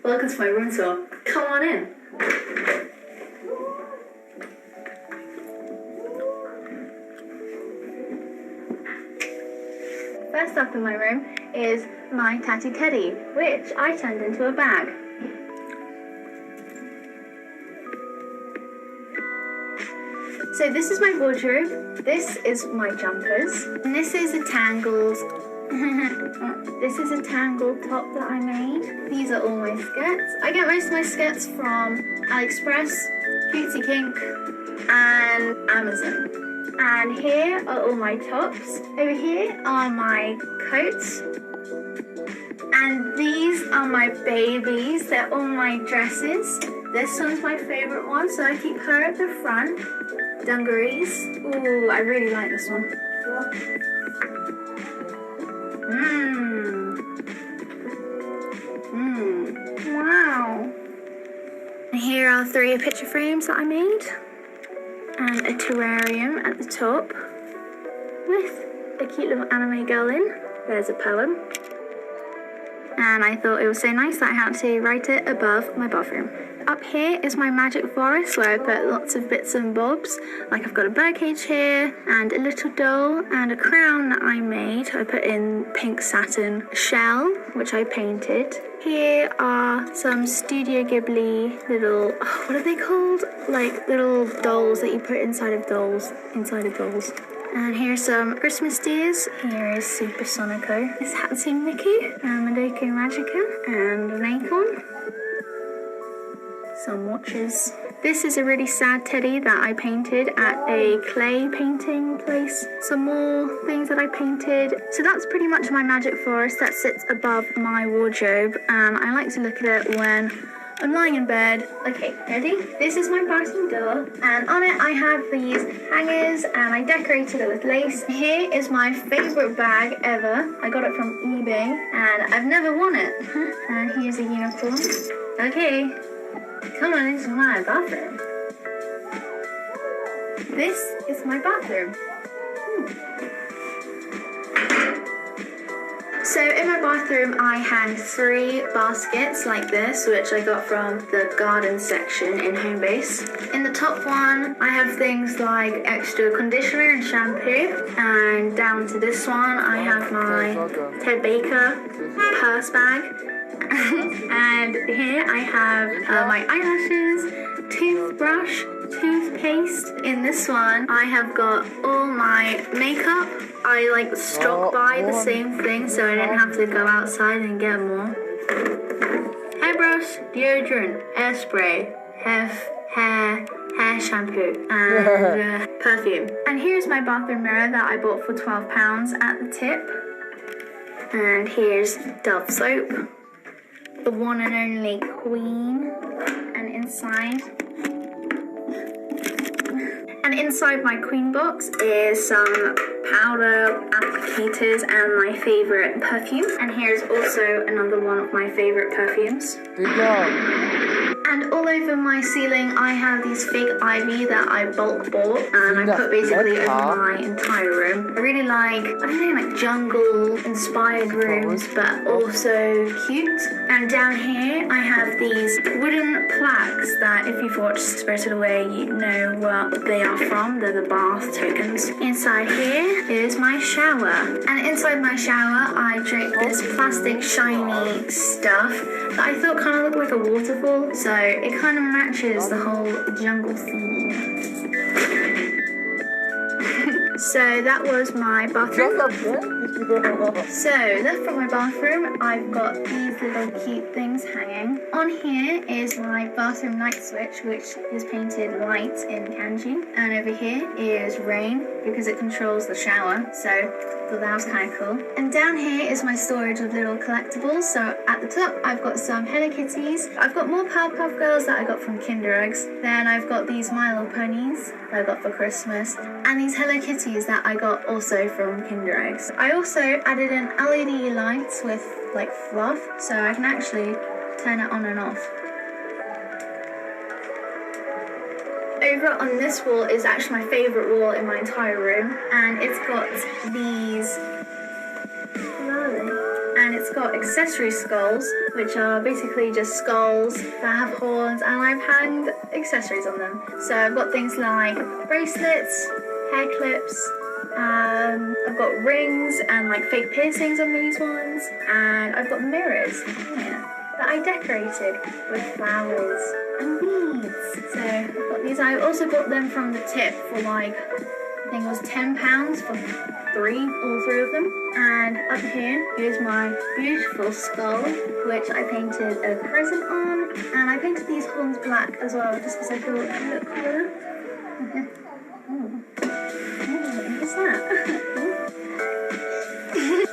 Welcome to my room tour. Come on in. First up in my room is my tatty teddy, which I turned into a bag. So this is my wardrobe, this is my jumpers, and this is a tangled this is a tangled top that I made. These are all my skirts. I get most of my skirts from AliExpress, Cutesy Kink, and Amazon. And here are all my tops. Over here are my coats. And these are my babies. They're all my dresses. This one's my favorite one, so I keep her at the front. Dungarees. Ooh, I really like this one. Wow. And here are 3 picture frames that I made. And a terrarium at the top with a cute little anime girl in. There's a poem. And I thought it was so nice that I had to write it above my bathroom. Up here is my magic forest where I put lots of bits and bobs. Like I've got a birdcage here and a little doll and a crown that I made. I put in pink satin shell, which I painted. Here are some Studio Ghibli little, what are they called? Like little dolls that you put inside of dolls. And here's some Christmas deers. Here is Super Sonico. This Hatsune Mickey and Madoka Magica and an acorn. Some watches. This is a really sad teddy that I painted at a clay painting place. Some more things that I painted. So that's pretty much my magic forest that sits above my wardrobe. And I like to look at it when I'm lying in bed. Okay, ready? This is my bathroom door, and on it I have these hangers, and I decorated it with lace. Here is my favorite bag ever. I got it from eBay, and I've never worn it. And here's a unicorn. Okay, come on into my bathroom. This is my bathroom. So in my bathroom I hang 3 baskets like this, which I got from the garden section in Homebase. In the top one I have things like extra conditioner and shampoo, and down to this one I have my Ted Baker purse bag. And here I have my eyelashes, toothbrush, toothpaste. In this one I have got all my makeup. I like stock buy the same thing so I didn't have to go outside and get more. Hairbrush, deodorant, hairspray, hair shampoo, and perfume. And here's my bathroom mirror that I bought for £12 at the tip. And here's Dove soap, the one and only Queen. And inside my Queen box is some powder, applicators, and my favourite perfume. And here's also another one of my favourite perfumes. Good job. And all over my ceiling I have these fake ivy that I bulk bought, and I put basically over my entire room. I really like, like jungle inspired rooms, but also cute. And down here I have these wooden plaques that if you've watched Spirited Away you know what they are from. They're the bath tokens. Inside here is my shower, and inside my shower I draped this plastic shiny stuff that I thought kind of looked like a waterfall, so it kind of matches the whole jungle theme. So that was my bathroom. So left from my bathroom, I've got these little cute things hanging. On here is my bathroom light switch, which is painted white in kanji. And over here is rain, because it controls the shower, so I thought that was kind of cool. And down here is my storage of little collectibles. So at the top I've got some Hello Kitties, I've got more Powerpuff Girls that I got from Kinder Eggs, then I've got these My Little Ponies that I got for Christmas, and these Hello Kitties that I got also from Kinder Eggs. I also added in LED lights with like fluff, so I can actually turn it on and off. Over on this wall is actually my favourite wall in my entire room, and it's got these, and it's got accessory skulls, which are basically just skulls that have horns, and I've hanged accessories on them. So I've got things like bracelets, hair clips, I've got rings and like fake piercings on these ones, and I've got mirrors that I decorated with flowers and beads. So I've got these. I also got them from the tip for like, I think it was £10 for all three of them. And up here is my beautiful skull, which I painted a crescent on, and I painted these horns black as well, just because I thought it would look cooler. What's that?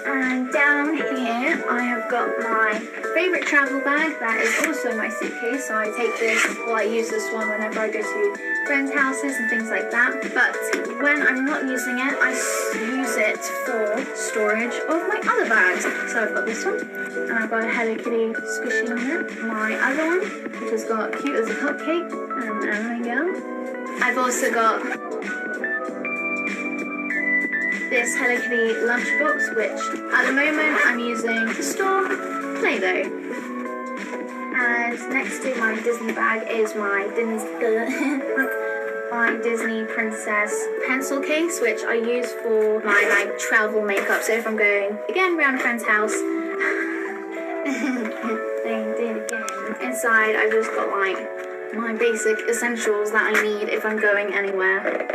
And down here I have got my favourite travel bag that is also my suitcase, so I take this, or I use this one whenever I go to friends' houses and things like that. But when I'm not using it, I use it for storage of my other bags. So I've got this one, and I've got a Hello Kitty squishy on it. My other one, which has got cute as a cupcake and an anime girl. I've also got this Hello Kitty lunchbox, which at the moment I'm using to store Play-Doh. And next to my Disney bag is my Disney Princess pencil case, which I use for my like travel makeup. So if I'm going again around a friend's house, inside I've just got like my basic essentials that I need if I'm going anywhere.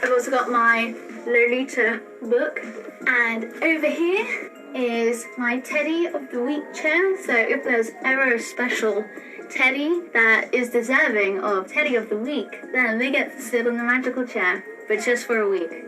I've also got my Lolita book, and over here is my Teddy of the Week chair. So if there's ever a special Teddy that is deserving of Teddy of the Week, then they get to sit on the magical chair, but just for a week.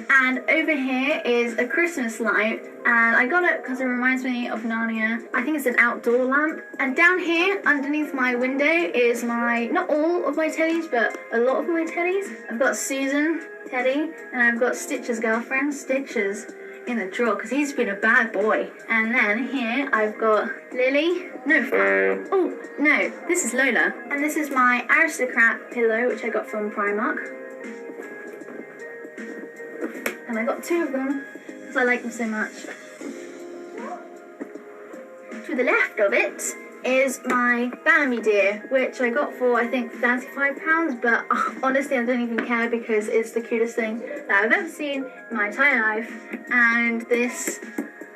And over here is a Christmas light, and I got it because it reminds me of Narnia. I think it's an outdoor lamp. And down here, underneath my window, is my, not all of my teddies, but a lot of my teddies. I've got Susan Teddy, and I've got Stitch's girlfriend, Stitches, in the drawer, because he's been a bad boy. And then here, I've got Lily. Oh, no, this is Lola. And this is my Aristocrat pillow, which I got from Primark. And I got two of them because I like them so much. To the left of it is my Bambi deer, which I got for I think £35, but honestly I don't even care because it's the cutest thing that I've ever seen in my entire life. And this,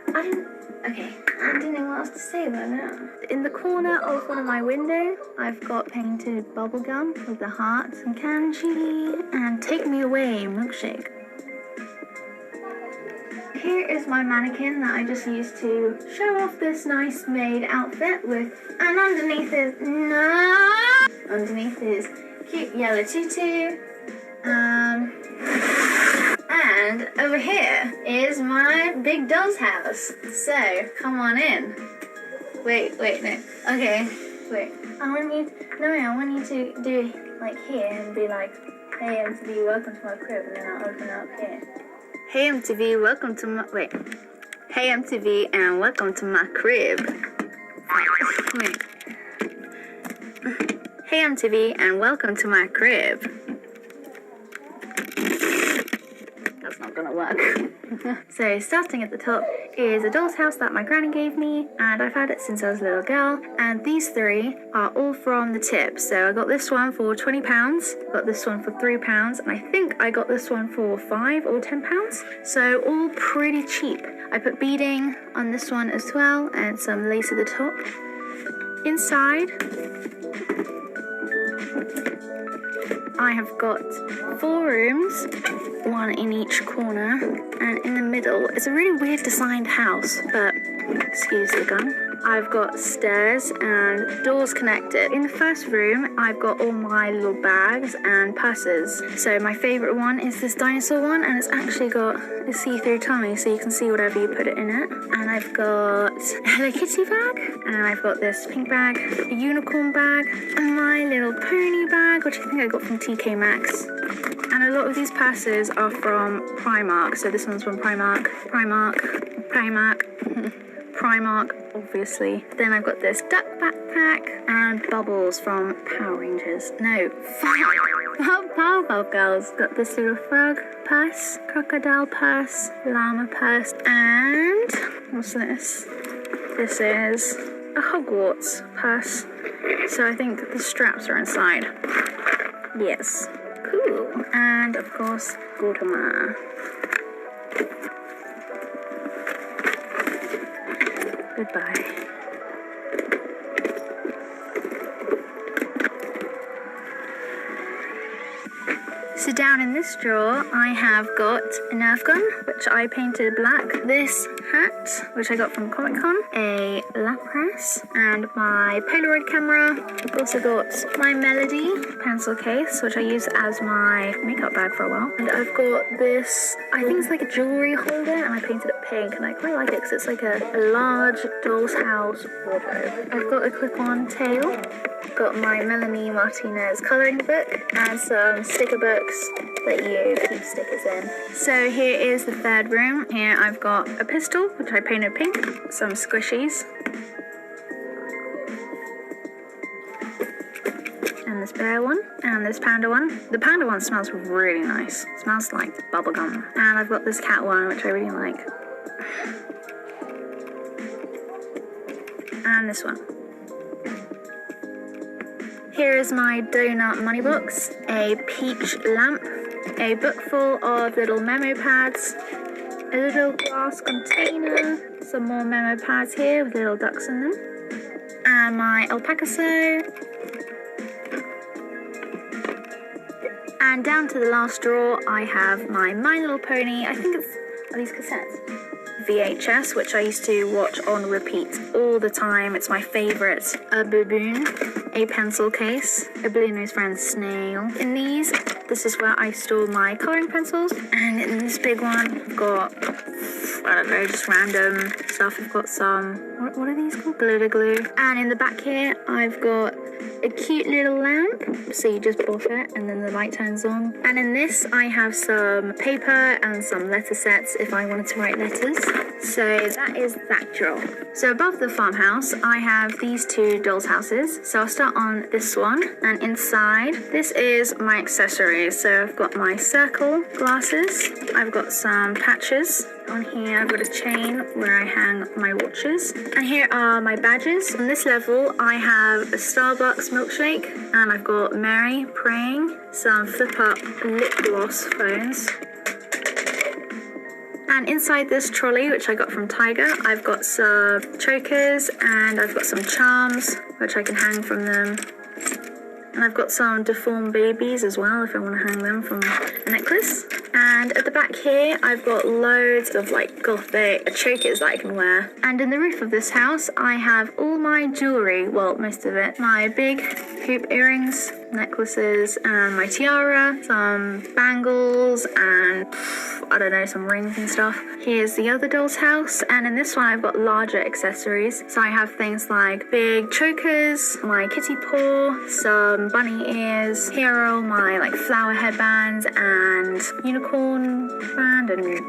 I didn't know what else to say about that. In the corner of one of my windows, I've got painted bubblegum with the hearts and kanji and Take Me Away milkshake. Here is my mannequin that I just used to show off this nice maid outfit with, and underneath is cute yellow tutu. And over here is my big doll's house. So come on in. Wait, no. Okay, wait. I want you to do like here and be like, hey MTV, welcome to my crib, and then I'll open it up here. Hey MTV, welcome to my, Hey MTV, and welcome to my crib. Wait. Hey MTV, and welcome to my crib. That's not gonna work. So starting at the top is a doll's house that my granny gave me, and I've had it since I was a little girl. And these three are all from the tip. So I got this one for £20, got this one for £3, and I think I got this one for £5 or £10. So all pretty cheap. I put beading on this one as well, and some lace at the top. Inside, I have got 4 rooms, one in each corner, and in the middle it's a really weird designed house, but excuse the gun. I've got stairs and doors connected. In the first room, I've got all my little bags and purses. So my favorite one is this dinosaur one, and it's actually got a see-through tummy, so you can see whatever you put it in it. And I've got a Hello Kitty bag, and I've got this pink bag, a unicorn bag, and my little pony bag, which I think I got from TK Maxx. And a lot of these purses are from Primark. So this one's from Primark, obviously. Then I've got this duck backpack and Bubbles from Power Rangers. No, Powerpuff Girls. Got this little frog purse, crocodile purse, llama purse, and what's this? This is a Hogwarts purse. So I think the straps are inside. Yes. Cool. And of course, Gautama. Goodbye. So down in this drawer, I have got a Nerf gun, which I painted black. This hat, which I got from Comic Con. A lapras and my Polaroid camera. I've also got my Melody pencil case, which I use as my makeup bag for a while. And I've got this, I think it's like a jewelry holder, and I painted it pink, and I quite like it because it's like a large doll's house wardrobe. I've got a clip-on tail. Got my Melanie Martinez colouring book and some sticker books that you keep stickers in. So here is the third room. Here I've got a pistol, which I painted pink, some squishies, and this bear one, and this panda one. The panda one smells really nice. It smells like bubblegum. And I've got this cat one, which I really like. And this one. Here is my donut money box, a peach lamp, a book full of little memo pads, a little glass container, some more memo pads here with little ducks in them, and my alpaca sew. And down to the last drawer, I have my My Little Pony, I think are these cassettes? VHS, which I used to watch on repeat all the time. It's my favourite. A baboon, a pencil case, a blue-nosed friend snail. In these, this is where I store my colouring pencils. And in this big one, I've got, I don't know, just random stuff. I've got some, what are these called? Glitter glue. And in the back here, I've got a cute little lamp. So you just pop it and then the light turns on. And in this, I have some paper and some letter sets if I wanted to write letters. So that is that drawer. So above the farmhouse, I have these two dolls' houses. So I'll start on this one, and inside, this is my accessories. So I've got my circle glasses, I've got some patches. On here, I've got a chain where I hang my watches. And here are my badges. On this level, I have a Starbucks milkshake, and I've got Mary praying, some flip-up lip gloss phones. And inside this trolley, which I got from Tiger, I've got some chokers and I've got some charms, which I can hang from them. And I've got some deformed babies as well, if I want to hang them from a necklace. And at the back here, I've got loads of like gothic chokers that I can wear. And in the roof of this house, I have all my jewellery, well, most of it. My big hoop earrings, necklaces, and my tiara, some bangles, and I don't know, some rings and stuff. Here's the other doll's house, and in this one I've got larger accessories. So I have things like big chokers, my kitty paw, some bunny ears. Here are all my like flower headbands and unicorn band and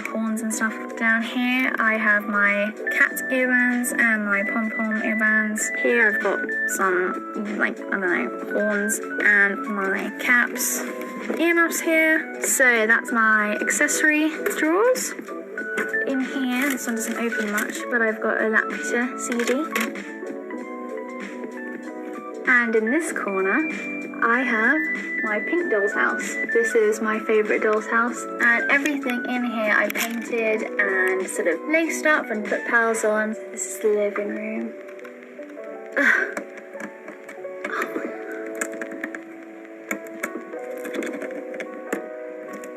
horns and stuff. Down here I have my cat earbands and my pom-pom earbands. Here I've got some like, I don't know, horns and my caps. Earmuffs here. So that's my accessory drawers. In here, this one doesn't open much, but I've got a Laputa CD. And in this corner, I have my pink doll's house. This is my favourite doll's house, and everything in here I painted and sort of laced up and put pals on. This is the living room.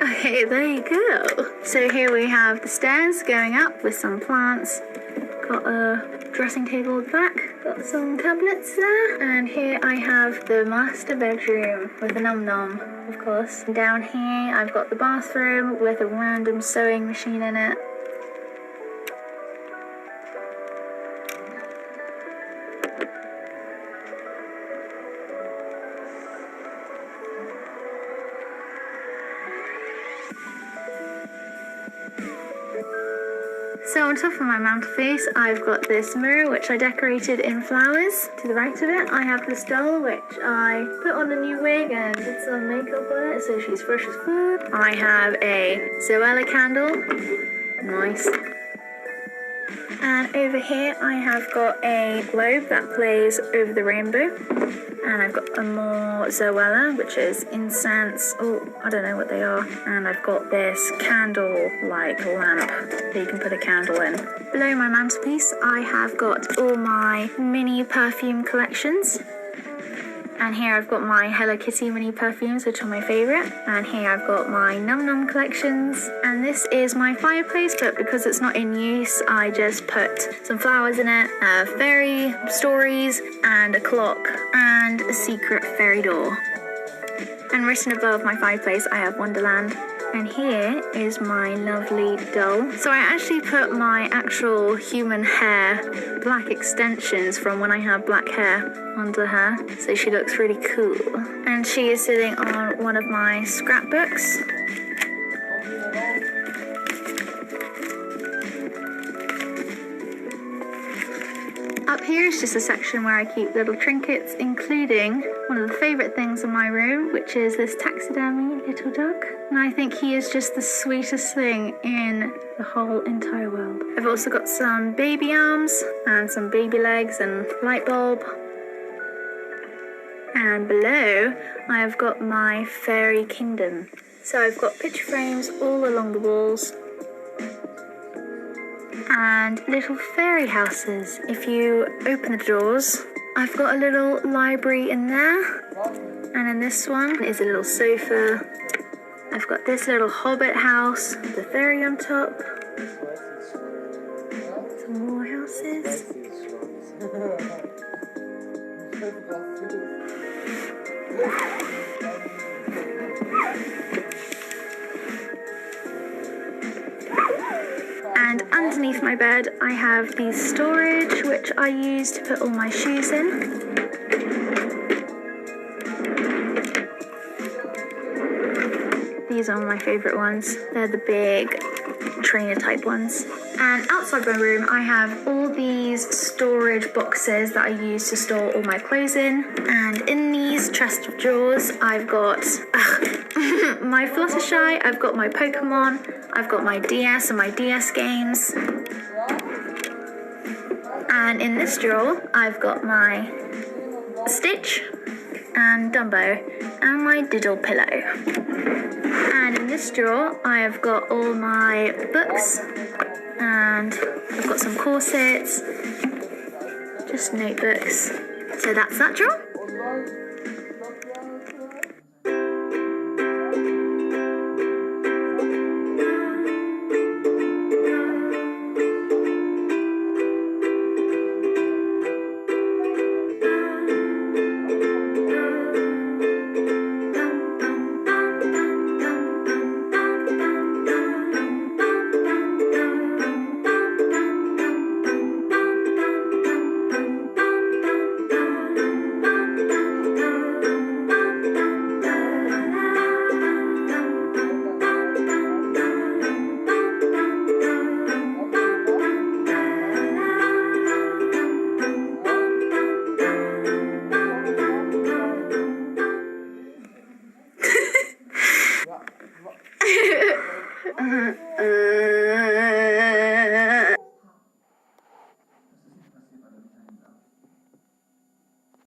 Okay, there you go. So here we have the stairs going up with some plants. Got a dressing table at the back. Got some cabinets there. And here I have the master bedroom with the num num, of course. And down here I've got the bathroom with a random sewing machine in it. So on top of my mantelpiece, I've got this mirror which I decorated in flowers. To the right of it, I have this doll which I put on a new wig and did some makeup on it so she's fresh as food. I have a Zoella candle. Nice. And over here, I have got a globe that plays over the rainbow. And I've got a more Zoella, which is incense. Oh, I don't know what they are. And I've got this candle-like lamp that you can put a candle in. Below my mantelpiece, I have got all my mini perfume collections. And here I've got my Hello Kitty mini perfumes, which are my favourite. And here I've got my Num Num collections. And this is my fireplace, but because it's not in use, I just put some flowers in it, fairy stories, and a clock, and a secret fairy door. And written above my fireplace, I have Wonderland. And here is my lovely doll. So I actually put my actual human hair, black extensions from when I had black hair, onto her. So she looks really cool. And she is sitting on one of my scrapbooks. Up here is just a section where I keep little trinkets, including one of the favourite things in my room, which is this taxidermy little dog. And I think he is just the sweetest thing in the whole entire world. I've also got some baby arms and some baby legs and light bulb. And below, I've got my fairy kingdom. So I've got picture frames all along the walls. And little fairy houses. If you open the doors, I've got a little library in there. And in this one is a little sofa. I've got this little hobbit house with the fairy on top. Some more houses. And underneath my bed, I have the storage, which I use to put all my shoes in. These are my favourite ones. They're the big trainer type ones. And outside my room, I have all these storage boxes that I use to store all my clothes in. And in these chest of drawers, I've got my Fluttershy, I've got my Pokemon, I've got my DS and my DS games. And in this drawer, I've got my Stitch and Dumbo and my Diddle pillow. And in this drawer, I have got all my books, and I've got some corsets, just notebooks. So that's that drawer.